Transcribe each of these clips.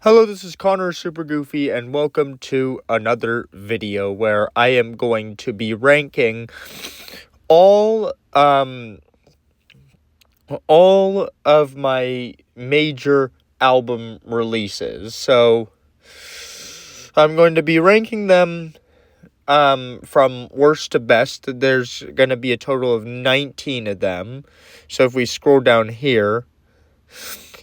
Hello, this is Connor Super Goofy, and welcome to another video where I am going to be ranking all all of my major album releases. So I'm going to be ranking them from worst to best. There's going to be a total of 19 of them. So if we scroll down here,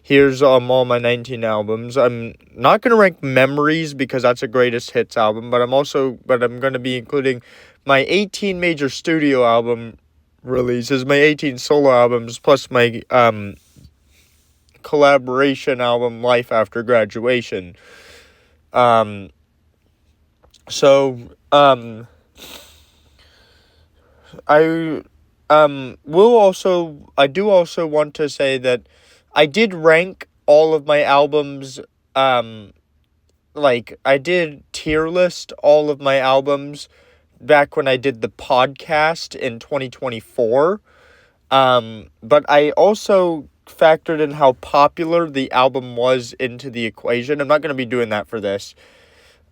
here's all my 19 albums. I'm not going to rank Memories because that's a greatest hits album, but I'm going to be including my 18 major studio album releases, my 18 solo albums, plus my collaboration album Life After Graduation. Um so I I do also want to say that I did rank all of my albums, like I did tier list all of my albums back when I did the podcast in 2024. But I also factored in how popular the album was into the equation. I'm not going to be doing that for this.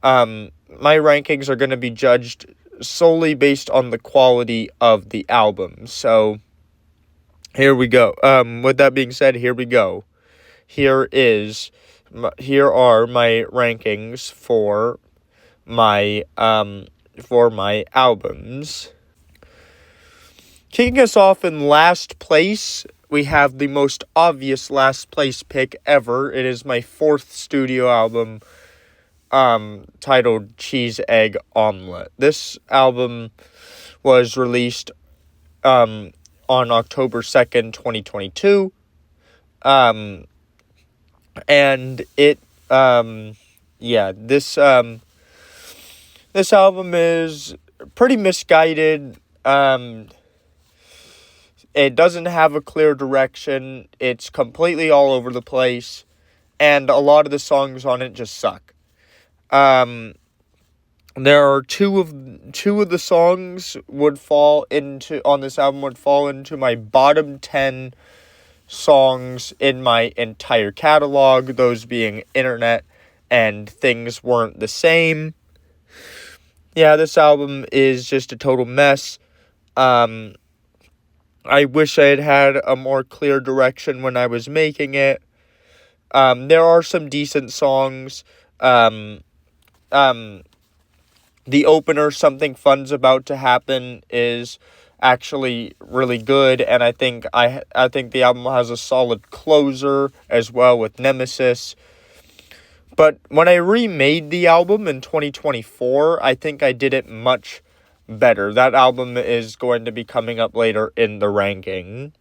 My rankings are going to be judged solely based on the quality of the album. So here we go. With that being said, here we go. Here are my rankings for my albums. Kicking us off in last place, we have the most obvious last place pick ever. It is my fourth studio album, titled Cheese Egg Omelette. This album was released on October 2nd, 2022. And it this album is pretty misguided. It doesn't have a clear direction. It's completely all over the place, and a lot of the songs on it just suck. There are two of the songs on this album would fall into my bottom 10 songs in my entire catalog, those being Internet and Things Weren't the Same. Yeah, this album is just a total mess. I wish I had a more clear direction when I was making it. There are some decent songs. The opener, Something Fun's About to Happen, is actually really good, and I think the album has a solid closer as well with Nemesis. But when I remade the album in 2024, I think I did it much better. That album is going to be coming up later in the ranking.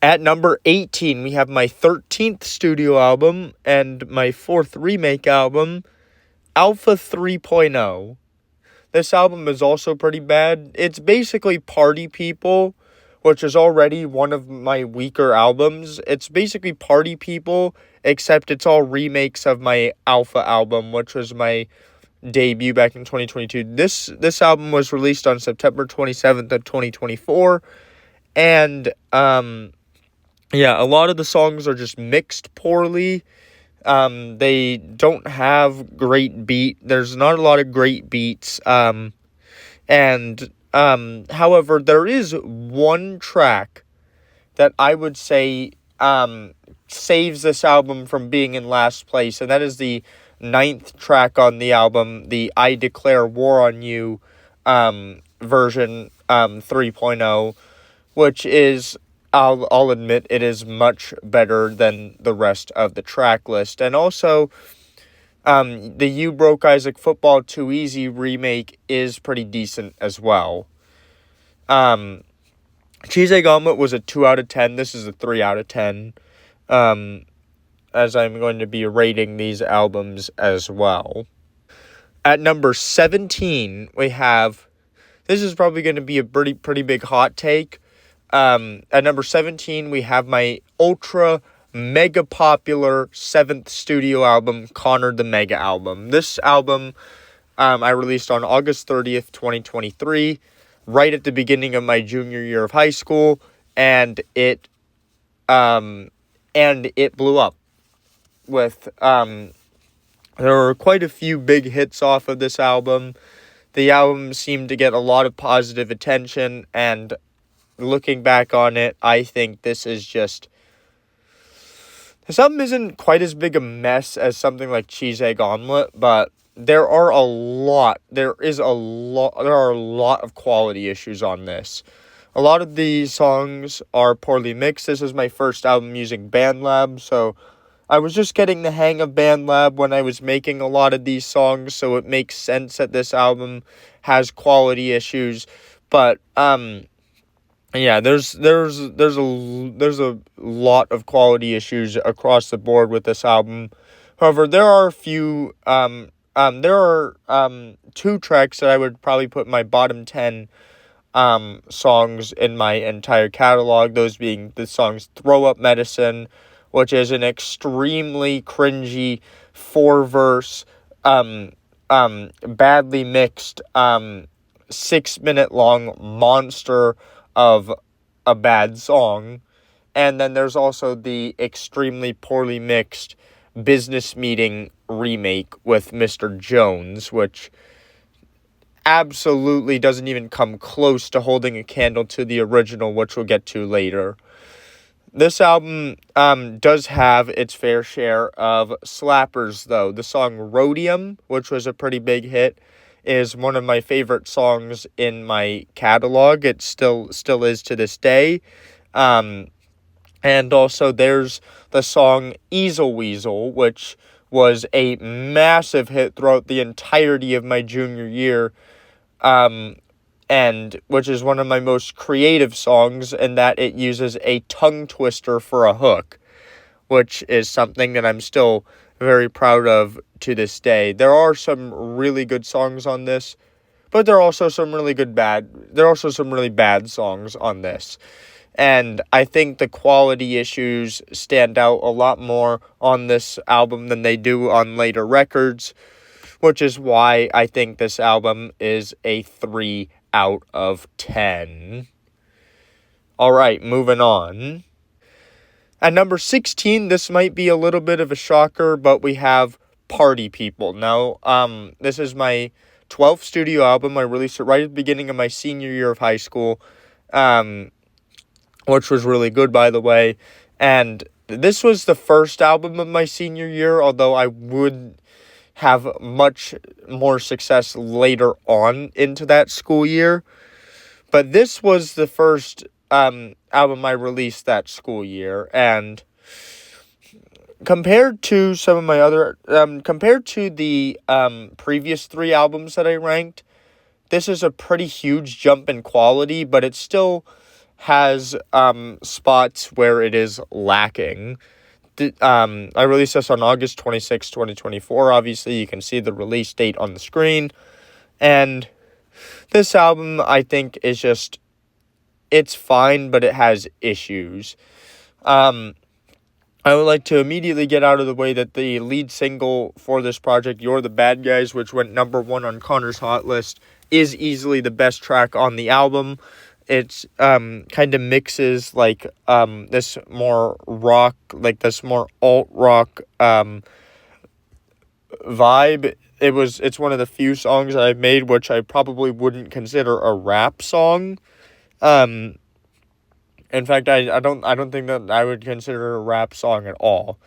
At number 18, we have my 13th studio album and my 4th remake album, Alpha 3.0. This album is also pretty bad. It's basically Party People, which is already one of my weaker albums. It's basically Party People, except it's all remakes of my Alpha album, which was my debut back in 2022. This album was released on September 27th of 2024, and a lot of the songs are just mixed poorly. They don't have great beat. There's not a lot of great beats. However, there is one track that I would say saves this album from being in last place, and that is the 9th track on the album, the I Declare War on You version 3.0, which is, I'll admit, it is much better than the rest of the track list. And also, the You Broke Isaac Football Too Easy remake is pretty decent as well. Cheese Egg Omelette was a 2 out of 10. This is a 3 out of 10. As I'm going to be rating these albums as well. At number 17, we have, this is probably going to be a pretty big hot take. At number 17, we have my ultra mega popular 7th studio album, Connor the Mega Album. This album, I released on August 30th, 2023, right at the beginning of my junior year of high school, and it blew up with There were quite a few big hits off of this album. The album seemed to get a lot of positive attention, and looking back on it, I think this album isn't quite as big a mess as something like Cheese Egg Omelet, but there are a lot of quality issues on this. A lot of these songs are poorly mixed. This is my first album using BandLab, so I was just getting the hang of BandLab when I was making a lot of these songs, so it makes sense that this album has quality issues. But yeah, there's a lot of quality issues across the board with this album. However, there are two tracks that I would probably put in my bottom 10 songs in my entire catalog, those being the songs Throw Up Medicine, which is an extremely cringy 4-verse, badly mixed, 6-minute long monster of a bad song. And then there's also the extremely poorly mixed Business Meeting remake with Mr. Jones, which absolutely doesn't even come close to holding a candle to the original, which we'll get to later. This album does have its fair share of slappers, though. The song Rhodium, which was a pretty big hit, is one of my favorite songs in my catalog. It still is to this day. And also there's the song Easel Weasel, which was a massive hit throughout the entirety of my junior year, and which is one of my most creative songs in that it uses a tongue twister for a hook, which is something that I'm still very proud of to this day. There are some really good songs on this, but there are also some really bad songs on this. And I think the quality issues stand out a lot more on this album than they do on later records, which is why I think this album is a 3 out of 10. Alright, moving on. At number 16, this might be a little bit of a shocker, but we have Party People. Now, this is my 12th studio album. I released it right at the beginning of my senior year of high school, which was really good, by the way. And this was the first album of my senior year, although I would have much more success later on into that school year. But this was the first album I released that school year, and compared to the previous 3 albums that I ranked, this is a pretty huge jump in quality, but it still has spots where it is lacking. I released this on August 26, 2024. Obviously, you can see the release date on the screen. And this album, I think, is just, it's fine, but it has issues. I would like to immediately get out of the way that the lead single for this project, You're the Bad Guys, which went number 1 on Connor's Hot List, is easily the best track on the album. It's kind of mixes like this more rock, like this more alt rock vibe. It's one of the few songs I've made which I probably wouldn't consider a rap song. In fact, I don't think that I would consider it a rap song at all.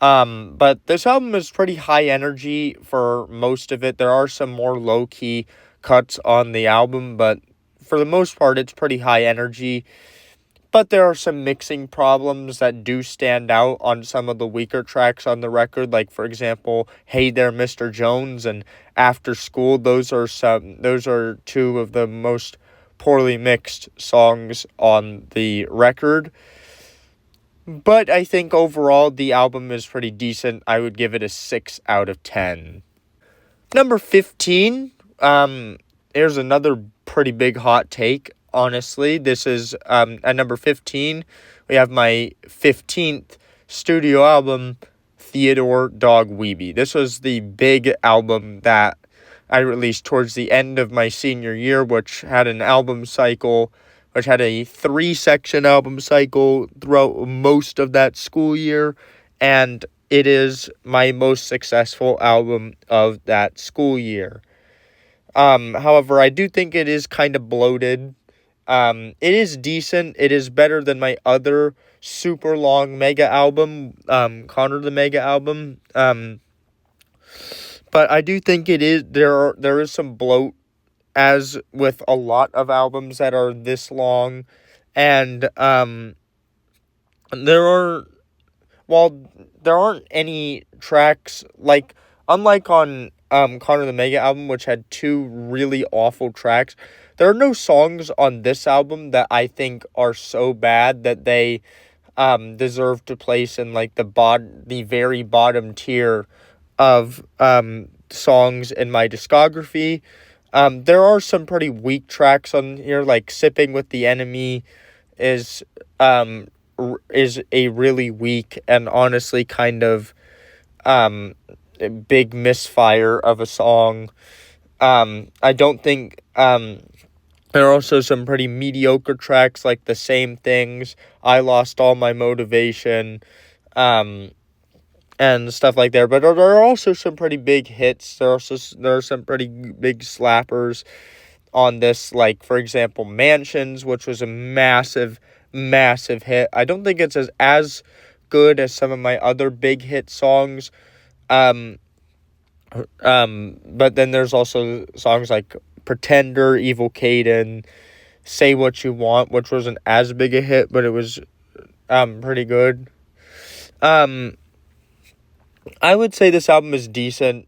But this album is pretty high energy for most of it. There are some more low key cuts on the album, but for the most part, it's pretty high energy. But there are some mixing problems that do stand out on some of the weaker tracks on the record. Like, for example, Hey There, Mr. Jones and After School. Those are 2 of the most poorly mixed songs on the record. But I think overall the album is pretty decent. I would give it a 6 out of 10. Number 15. Here's another pretty big hot take, honestly. This is at number 15. We have my 15th studio album, Theodore Dog Weeby. This was the big album that I released towards the end of my senior year, which had an album cycle, which had a 3-section album cycle throughout most of that school year. And it is my most successful album of that school year. However, I do think it is kind of bloated. It is decent. It is better than my other super long mega album, Connor the Mega album. But I do think it is there is some bloat, as with a lot of albums that are this long, and there are while there aren't any tracks like, unlike on Connor the Mega album, which had two really awful tracks, there are no songs on this album that I think are so bad that they deserve to place in like the very bottom tier of songs in my discography. There are some pretty weak tracks on here, like Sipping with the Enemy is a really weak and honestly kind of big misfire of a song. I don't think there are also some pretty mediocre tracks like The Same Things, I Lost All My Motivation, and stuff like that. But there are also some pretty big hits. There are some pretty big slappers on this, like, for example, Mansions, which was a massive hit. I don't think it's as good as some of my other big hit songs. But then there's also songs like Pretender, Evil Caden, Say What You Want, which wasn't as big a hit, but it was pretty good. I would say this album is decent.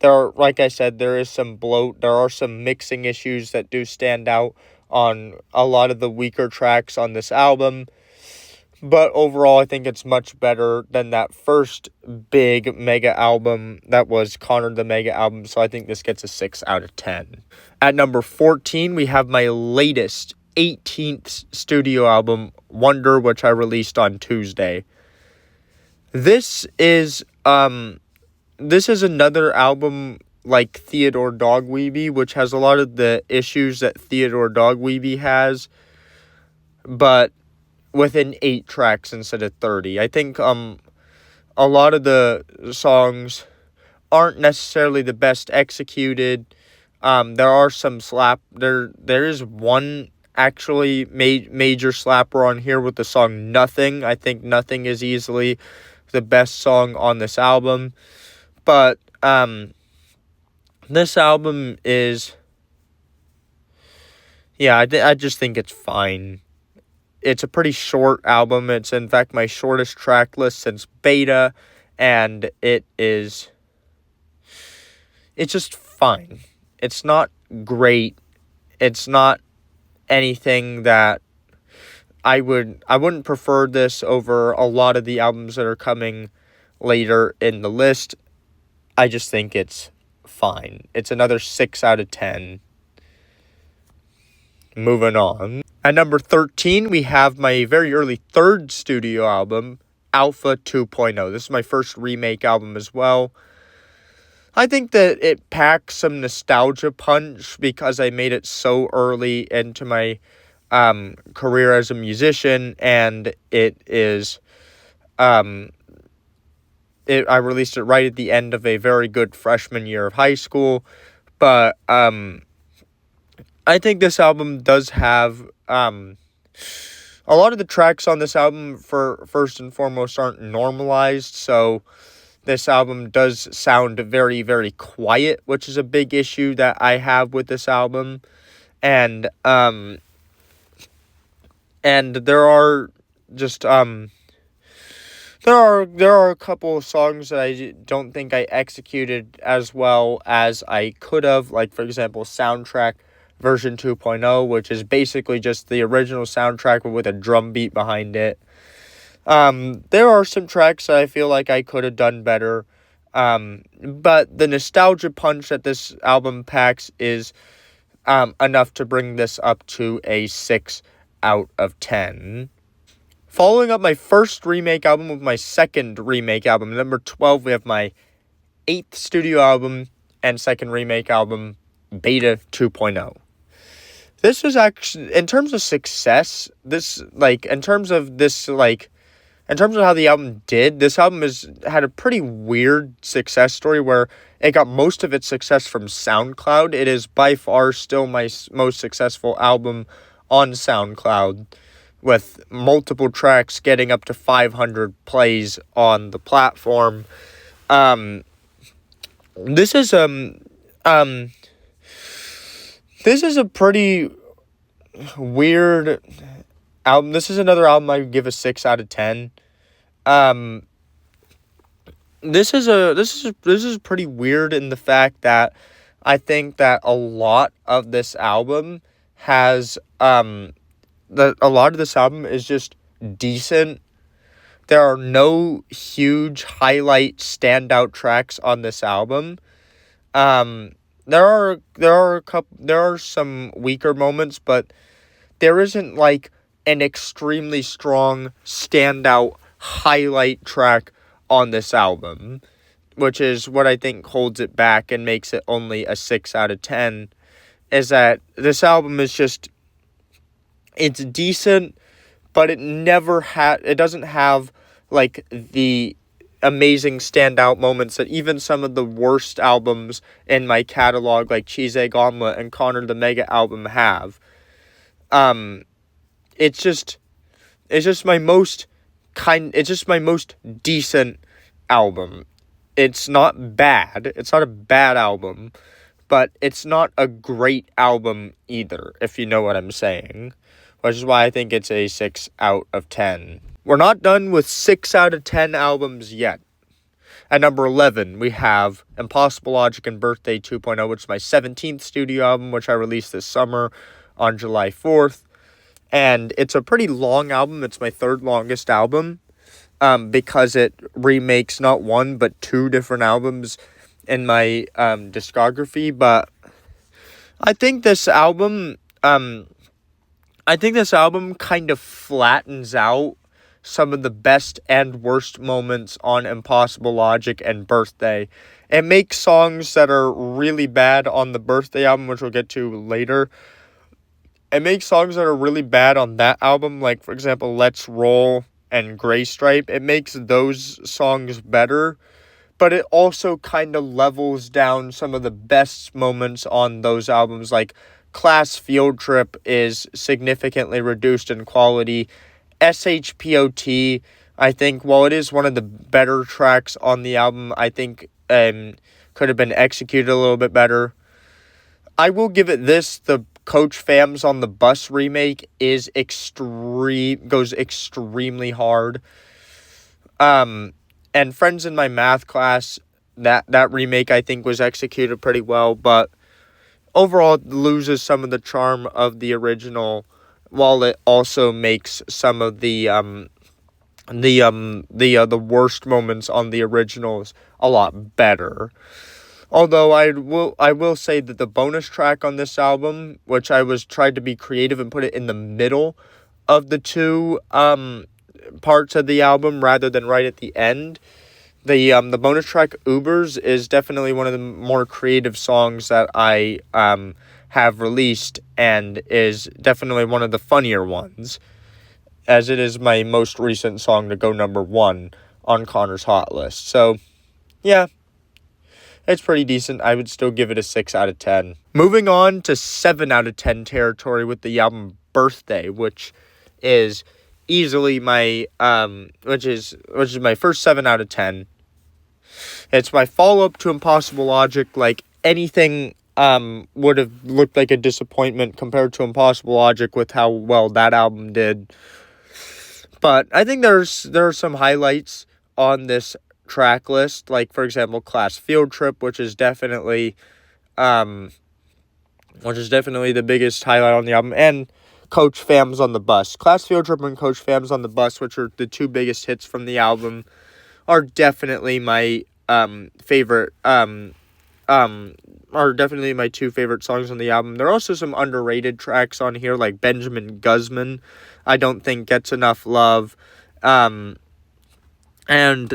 Like I said, there is some bloat. There are some mixing issues that do stand out on a lot of the weaker tracks on this album. But overall, I think it's much better than that first big mega album that was Connor the Mega album. So I think this gets a 6 out of 10. At number 14, we have my latest 18th studio album, Wonder, which I released on Tuesday. This is another album like Theodore Dogweeby, which has a lot of the issues that Theodore Dogweeby has, but within 8 tracks instead of 30. I think a lot of the songs aren't necessarily the best executed. There are some there is one actually major slapper on here with the song Nothing. I think Nothing is easily the best song on this album. But this album is, I just think it's fine. It's a pretty short album. It's in fact my shortest track list since Beta, and it's just fine. It's not great. It's not anything that I wouldn't prefer this over a lot of the albums that are coming later in the list. I just think it's fine. It's another 6 out of 10. Moving on. At number 13, we have my very early third studio album, Alpha 2.0. This is my first remake album as well. I think that it packs some nostalgia punch because I made it so early into my career as a musician, and I released it right at the end of a very good freshman year of high school, but I think this album does have a lot of the tracks on this album, for first and foremost, aren't normalized, so this album does sound very, very quiet, which is a big issue that I have with this album, and there are just there are a couple of songs that I don't think I executed as well as I could have, like, for example, Soundtrack version 2.0, which is basically just the original soundtrack but with a drum beat behind it. There are some tracks that I feel like I could have done better, but the nostalgia punch that this album packs is enough to bring this up to a 6 out of 10. Following up my first remake album with my second remake album, number 12, we have my 8th studio album and second remake album, Beta 2.0. This was actually, in terms of success, in terms of how the album did, this album had a pretty weird success story where it got most of its success from SoundCloud. It is by far still my most successful album on SoundCloud, with multiple tracks getting up to 500 plays on the platform. This is this is a pretty weird album. This is another album I would give a 6 out of 10. This is pretty weird in the fact that I think that a lot of this album has a lot of this album is just decent. There are no huge highlight standout tracks on this album. There are some weaker moments, but there isn't like an extremely strong standout highlight track on this album, which is what I think holds it back and makes it only a 6 out of 10, is that this album is just, it's decent, but it doesn't have like the amazing standout moments that even some of the worst albums in my catalog, like Cheese Egg Omelet and Connor the Mega album, have. It's just my most decent album. It's not bad. It's not a bad album, but it's not a great album either, if you know what I'm saying. Which is why I think it's a 6 out of 10. We're not done with 6 out of 10 albums yet. At number 11, we have Impossible Logic and Birthday 2.0, which is my 17th studio album, which I released this summer on July 4th. And it's a pretty long album. It's my third longest album, because it remakes not one, but two different albums in my discography. But I think this album kind of flattens out some of the best and worst moments on Impossible Logic and Birthday. It makes songs that are really bad on the Birthday album, which we'll get to later. It makes songs that are really bad on that album, like, for example, Let's Roll and Gray Stripe. It makes those songs better, but it also kind of levels down some of the best moments on those albums, like Class Field Trip is significantly reduced in quality. SHPOT, I think, while it is one of the better tracks on the album, I think could have been executed a little bit better. I will give it this: the Coach Fams on the Bus remake goes extremely hard. And Friends in My Math Class, that remake I think was executed pretty well, but overall it loses some of the charm of the original, while it also makes some of the worst moments on the originals a lot better. Although I will say that the bonus track on this album, which I tried to be creative and put it in the middle of the two parts of the album rather than right at the end, the bonus track Ubers is definitely one of the more creative songs that I have released, and is definitely one of the funnier ones, as it is my most recent song to go number 1 on Connor's Hot List. So, yeah, it's pretty decent. I would still give it a 6 out of 10. Moving on to 7 out of 10 territory with the album Birthday, which is easily my which is my first 7 out of 10. It's my follow-up to Impossible Logic. Like, anything would have looked like a disappointment compared to Impossible Logic with how well that album did. But I think there are some highlights on this track list, like, for example, Class Field Trip, which is definitely the biggest highlight on the album, and Coach Fams on the Bus. Class Field Trip and Coach Fams on the Bus, which are the two biggest hits from the album, are definitely my favorite are definitely my two favorite songs on the album. There are also some underrated tracks on here, like Benjamin Guzman, I don't think gets enough love. And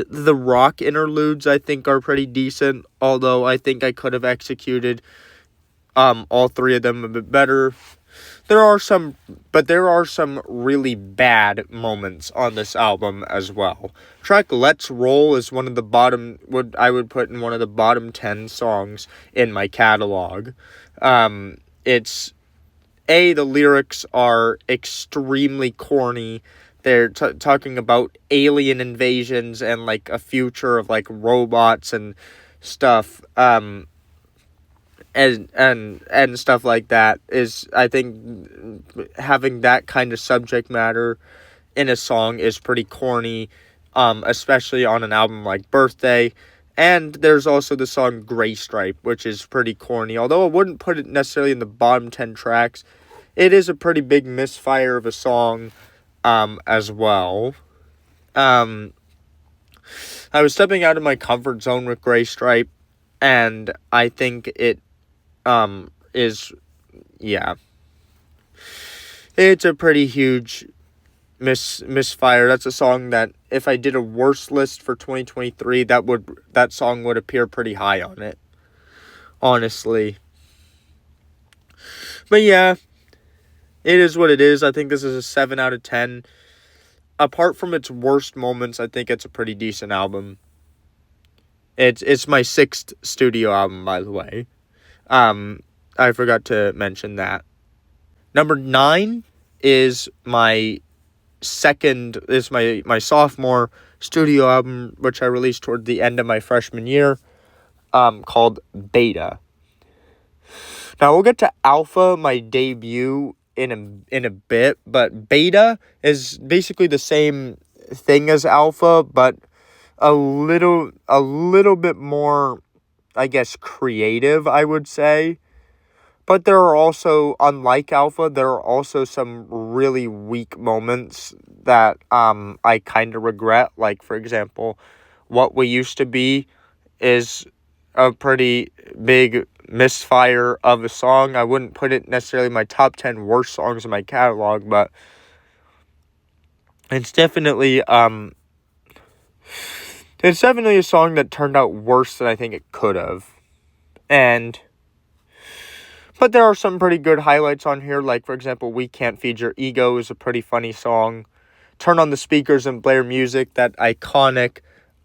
the rock interludes, I think, are pretty decent, although I think I could have executed all three of them a bit better. There are some, but there are some really bad moments on this album as well. Track "Let's Roll" is one of the I would put in one of the bottom 10 songs in my catalog. It's the lyrics are extremely corny. They're talking about alien invasions and like a future of like robots and stuff. And stuff like that is, I think, having that kind of subject matter in a song is pretty corny, especially on an album like Birthday. And there's also the song Gray Stripe, which is pretty corny. Although I wouldn't put it necessarily in the bottom 10 tracks, it is a pretty big misfire of a song, as well. I was stepping out of my comfort zone with Gray Stripe, and I think it it's a pretty huge misfire. That's a song that if I did a worst list for 2023, that song would appear pretty high on it, honestly. But yeah, it is what it is. I think this is a 7 out of 10. Apart from its worst moments, I think it's a pretty decent album. It's my 6th studio album, by the way. I forgot to mention that. Number 9 is my sophomore studio album, which I released toward the end of my freshman year, called Beta. Now we'll get to Alpha, my debut, in a bit, but Beta is basically the same thing as Alpha, but a little bit more, I guess, creative, I would say. But there are also, unlike Alpha, there are also some really weak moments that I kind of regret. Like, for example, What We Used to Be is a pretty big misfire of a song. I wouldn't put it necessarily in my top 10 worst songs in my catalog, but it's definitely a song that turned out worse than I think it could have. But there are some pretty good highlights on here, like, for example, We Can't Feed Your Ego is a pretty funny song. Turn on the Speakers and Blare Music, that iconic,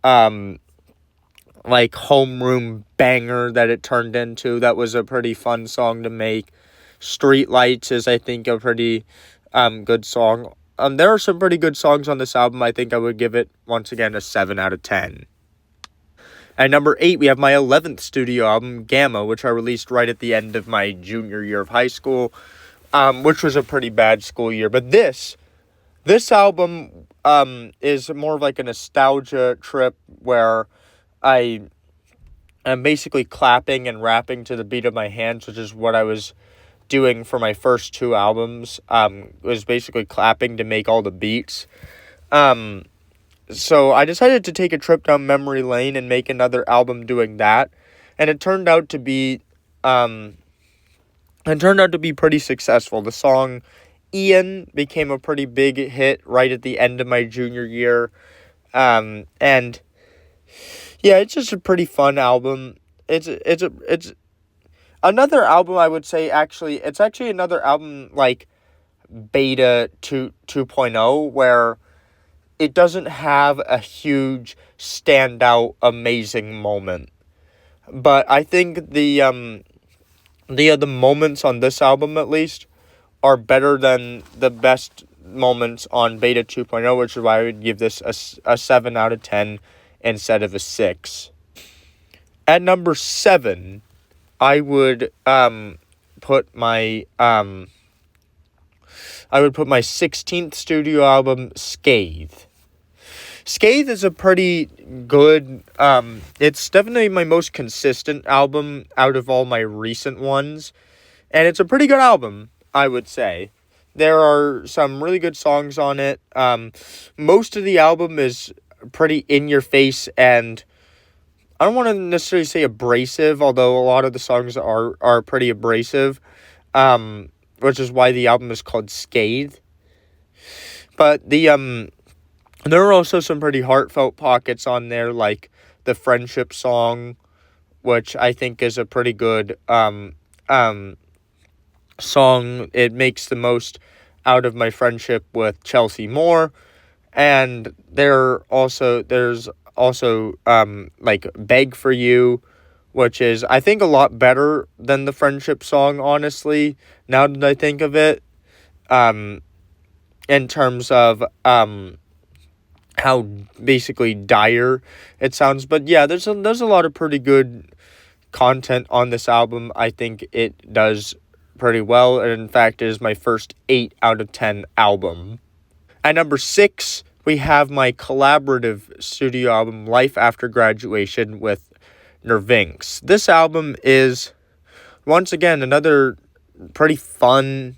like, homeroom banger that it turned into. That was a pretty fun song to make. Street Lights is, I think, a pretty good song. There are some pretty good songs on this album. I think I would give it, once again, a 7 out of 10. At number 8, we have my 11th studio album, Gamma, which I released right at the end of my junior year of high school, which was a pretty bad school year. But this album is more of like a nostalgia trip where I am basically clapping and rapping to the beat of my hands, which is what I was doing for my first 2 albums. Was basically clapping to make all the beats. So I decided to take a trip down memory lane and make another album doing that, and it turned out to be pretty successful. The song Ian became a pretty big hit right at the end of my junior year, and yeah, it's just a pretty fun album. It's another album, I would say. It's actually another album like Beta 2.0, where it doesn't have a huge, standout, amazing moment. But I think the moments on this album, at least, are better than the best moments on Beta 2.0, which is why I would give this a 7 out of 10 instead of a 6. At number 7, I would put my 16th studio album, Scathe. Scathe is a pretty good, it's definitely my most consistent album out of all my recent ones, and it's a pretty good album, I would say. There are some really good songs on it. Most of the album is pretty in-your-face, and I don't want to necessarily say abrasive, although a lot of the songs are pretty abrasive, which is why the album is called Scathe. But there are also some pretty heartfelt pockets on there, like the Friendship song, which I think is a pretty good song. It makes the most out of my friendship with Chelsea Moore. And there's also like Beg for You, which is I think a lot better than the friendship song, honestly, now that I think of it. Um in terms of how basically dire it sounds. But yeah, there's a lot of pretty good content on this album. I think it does pretty well, and in fact, it is my first 8 out of 10 album. At number 6, we have my collaborative studio album, Life After Graduation, with Nervinx. This album is, once again, another pretty fun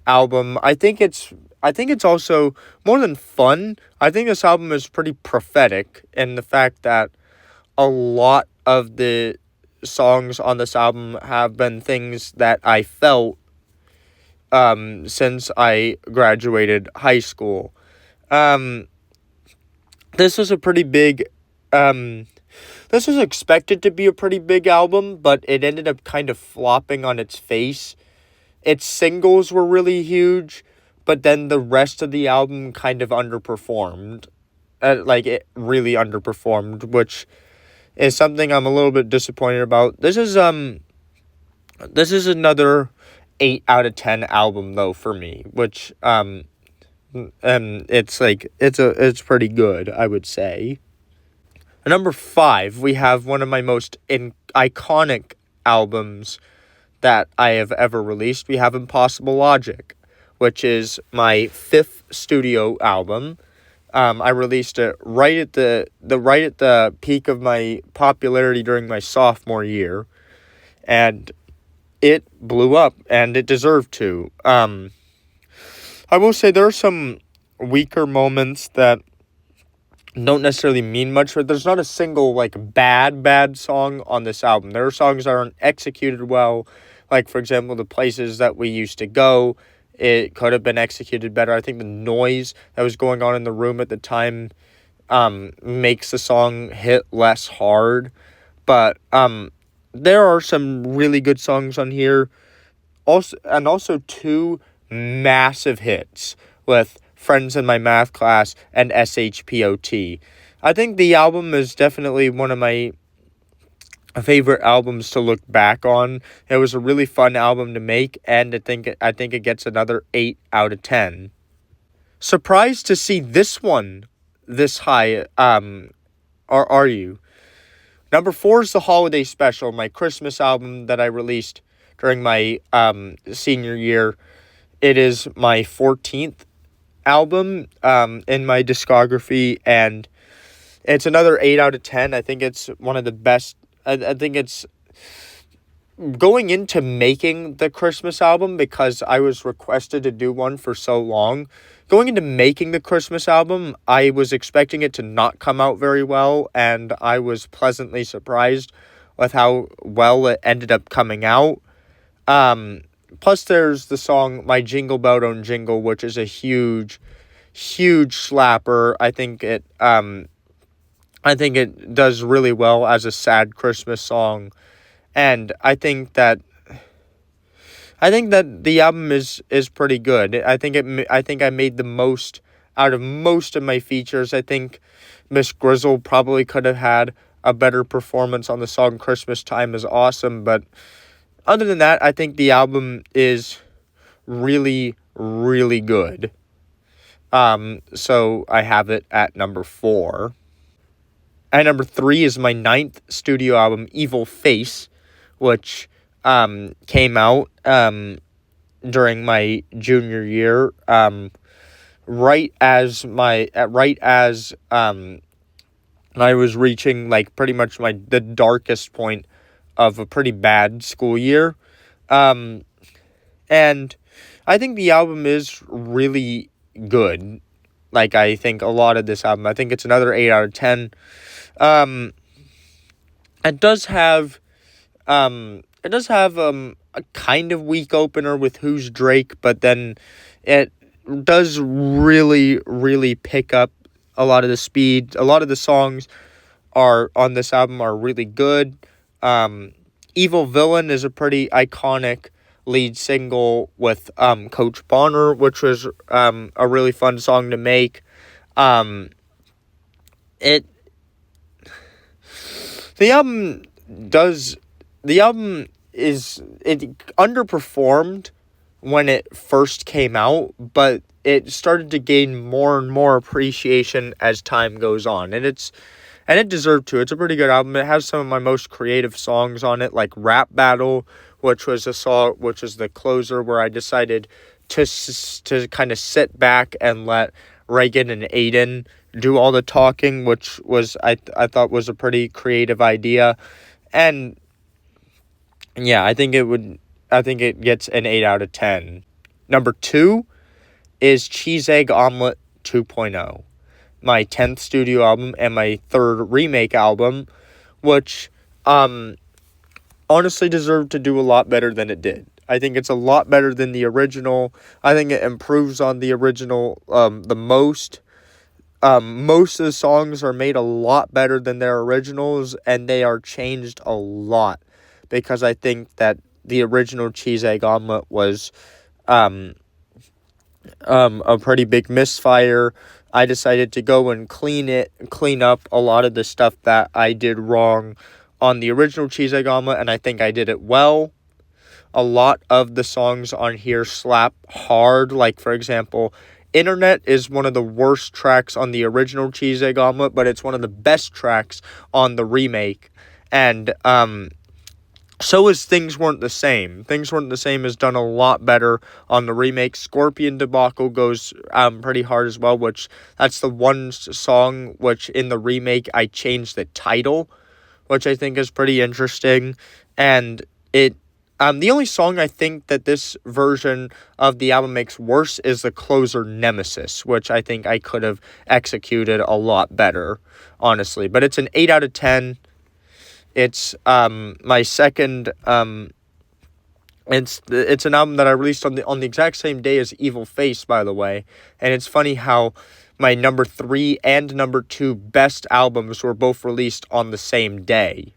album. I think it's also more than fun. I think this album is pretty prophetic in the fact that a lot of the songs on this album have been things that I felt since I graduated high school. Um, this was a pretty big. Um, this was expected to be a pretty big album, but it ended up kind of flopping on its face. Its singles were really huge, but then the rest of the album kind of underperformed. Like, it really underperformed, which is something I'm a little bit disappointed about. This is another 8 out of 10 album though for me, which it's pretty good, I would say. At number 5, we have one of my most iconic albums that I have ever released. We have Impossible Logic, which is my 5th studio album. I released it right at the peak of my popularity during my sophomore year, and it blew up, and it deserved to. I will say there are some weaker moments that don't necessarily mean much, but there's not a single like bad song on this album. There are songs that aren't executed well, like for example, The Places That We Used to Go. It could have been executed better. I think the noise that was going on in the room at the time makes the song hit less hard. But there are some really good songs on here. Also two massive hits with Friends in My Math Class and SHPOT. I think the album is definitely one of my favorite albums to look back on. It was a really fun album to make, and I think it gets another 8 out of 10. Surprised to see this one this high. Are you? Number 4 is the Holiday Special, my Christmas album that I released during my senior year. It is my 14th album in my discography, and it's another 8 out of 10. I think it's one of the best. I think it's going into making the Christmas album, because I was requested to do one for so long. Going into making the Christmas album, I was expecting it to not come out very well, and I was pleasantly surprised with how well it ended up coming out. Plus, there's the song My Jingle Bell Don't Jingle, which is a huge slapper. I think it does really well as a sad Christmas song, and I think that the album is pretty good. I think I made the most out of most of my features. I think Miss Grizzle probably could have had a better performance on the song Christmas Time is Awesome, but other than that, I think the album is really, really good. So I have it at number 4. At number 3 is my 9th studio album, Evil Face, which came out during my junior year, right as I was reaching like pretty much the darkest point of a pretty bad school year. And I think the album is really good. Like, I think a lot of this album, I think it's another 8 out of 10. It does have a kind of weak opener with Who's Drake, but then it does really, really pick up a lot of the speed. A lot of the songs on this album are really good. Evil Villain is a pretty iconic lead single with Coach Bonner, which was a really fun song to make. It the album does the album is it underperformed when it first came out, but it started to gain more and more appreciation as time goes on, and it deserved to. It's a pretty good album. It has some of my most creative songs on it, like Rap Battle, which was the closer where I decided to kind of sit back and let Reagan and Aiden do all the talking, which was I thought was a pretty creative idea, and yeah, I think it gets an 8 out of 10. Number 2 is Cheese Egg Omelet 2.0, my 10th studio album and my 3rd remake album, which honestly deserved to do a lot better than it did. I think it's a lot better than the original. I think it improves on the original the most. Most of the songs are made a lot better than their originals, and they are changed a lot, because I think that the original Cheese Egg Omelet was a pretty big misfire. I decided to go and clean up a lot of the stuff that I did wrong on the original Cheese Egg Omelet, and I think I did it well. A lot of the songs on here slap hard, like, for example, Internet is one of the worst tracks on the original Cheese Egg Omelet, but it's one of the best tracks on the remake. And so is Things Weren't the Same. Things Weren't the Same is done a lot better on the remake. Scorpion Debacle goes pretty hard as well, which that's the one song which in the remake I changed the title, which I think is pretty interesting. And the only song I think that this version of the album makes worse is the closer Nemesis, which I think I could have executed a lot better, honestly. But it's an 8 out of 10. It's my second. It's an album that I released on the exact same day as Evil Face, by the way. And it's funny how my number 3 and number 2 best albums were both released on the same day,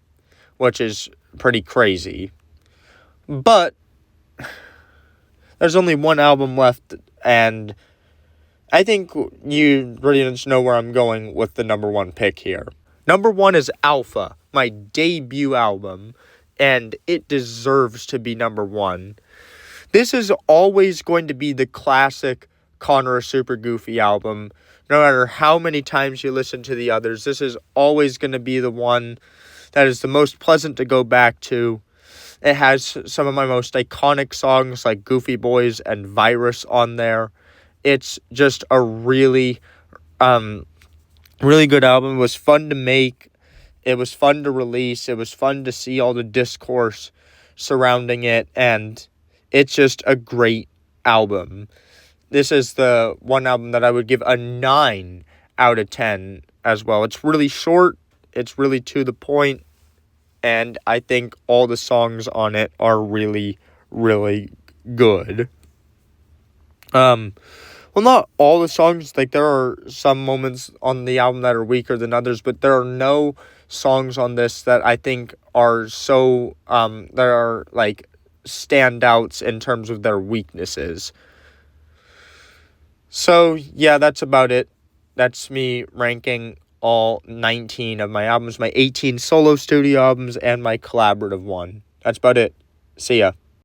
which is pretty crazy. But there's only one album left, and I think you pretty much know where I'm going with the number 1 pick here. Number 1 is Alpha, my debut album, and it deserves to be number 1. This is always going to be the classic Connor Super Goofy album. No matter how many times you listen to the others, this is always going to be the one that is the most pleasant to go back to. It has some of my most iconic songs like Goofy Boys and Virus on there. It's just a really, really good album. It was fun to make. It was fun to release. It was fun to see all the discourse surrounding it. And it's just a great album. This is the one album that I would give a 9 out of 10 as well. It's really short. It's really to the point. And I think all the songs on it are really, really good. Well, not all the songs. Like, there are some moments on the album that are weaker than others, but there are no songs on this that I think are so, that are, like, standouts in terms of their weaknesses. So, yeah, that's about it. That's me ranking all 19 of my albums, my 18 solo studio albums, and my collaborative one. That's about it. See ya.